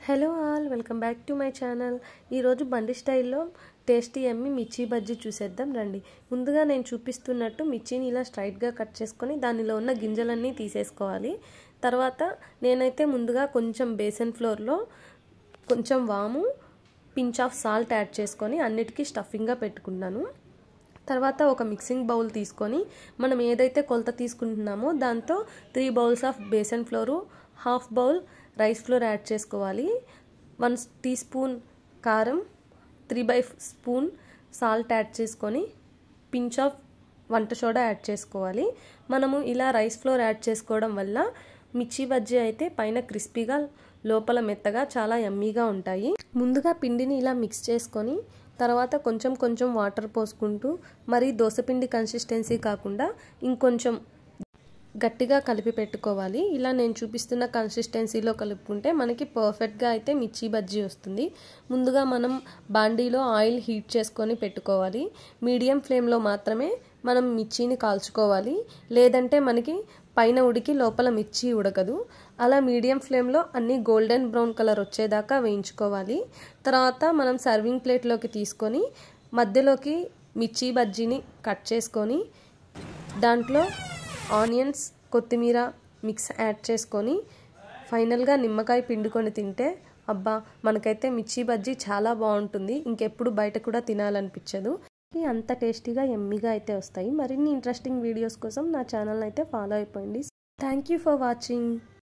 Hello all welcome back to my channel. ఈరోజు బండి స్టైల్లో టేస్టీ యమ్మీ మిర్చి బజ్జీ చూసేద్దాం రండి. ముందుగా నేను చూపిస్తున్నట్టు మిర్చిని ఇలా స్ట్రైట్గా కట్ చేసుకొని దానిలో ఉన్న గింజలన్నీ తీసేసుకోవాలి. తర్వాత నేనైతే ముందుగా కొంచెం బేసన్ ఫ్లోర్లో కొంచెం వాము, పించ్ ఆఫ్ సాల్ట్ యాడ్ చేసుకొని అన్నిటికీ స్టఫింగ్గా పెట్టుకున్నాను. తర్వాత ఒక మిక్సింగ్ బౌల్ తీసుకొని మనం ఏదైతే కొలత తీసుకుంటున్నామో దాంతో 3 bowls of besan flour, half bowl rice flour add చేసుకోవాలి. 1 teaspoon, 3/4 spoon salt add చేసుకొని పించ్ ఆఫ్ వంట సోడా యాడ్ చేసుకోవాలి. మనము ఇలా రైస్ ఫ్లోర్ యాడ్ చేసుకోవడం వల్ల మిర్చి బజ్జీ అయితే పైన క్రిస్పీగా లోపల మెత్తగా చాలా యమ్మీగా ఉంటాయి. ముందుగా పిండిని ఇలా మిక్స్ చేసుకొని తర్వాత కొంచెం కొంచెం వాటర్ పోసుకుంటూ మరీ దోసపిండి కన్సిస్టెన్సీ కాకుండా ఇంకొంచెం గట్టిగా కలిపి పెట్టుకోవాలి. ఇలా నేను చూపిస్తున్న కన్సిస్టెన్సీలో కలుపుకుంటే మనకి పర్ఫెక్ట్గా అయితే మిర్చి బజ్జీ వస్తుంది. ముందుగా మనం బాండీలో ఆయిల్ హీట్ చేసుకొని పెట్టుకోవాలి. మీడియం ఫ్లేమ్లో మాత్రమే మనం మిర్చిని కాల్చుకోవాలి, లేదంటే మనకి పైన ఉడికి లోపల మిర్చి ఉడకదు. అలా మీడియం ఫ్లేమ్లో అన్నీ గోల్డెన్ బ్రౌన్ కలర్ వచ్చేదాకా వేయించుకోవాలి. తర్వాత మనం సర్వింగ్ ప్లేట్లోకి తీసుకొని మధ్యలోకి మిర్చి బజ్జీని కట్ చేసుకొని దాంట్లో ఆనియన్స్, కొత్తిమీర మిక్స్ యాడ్ చేసుకొని ఫైనల్గా నిమ్మకాయ పిండుకొని తింటే అబ్బా మనకైతే మిర్చి బజ్జీ చాలా బాగుంటుంది. ఇంకెప్పుడు బయట కూడా తినాలనిపించదు. అంత టేస్టీగా యమ్మీగా అయితే వస్తాయి. మరిన్ని ఇంట్రెస్టింగ్ వీడియోస్ కోసం నా ఛానల్ అయితే ఫాలో అయిపోయింది. Thank you for watching.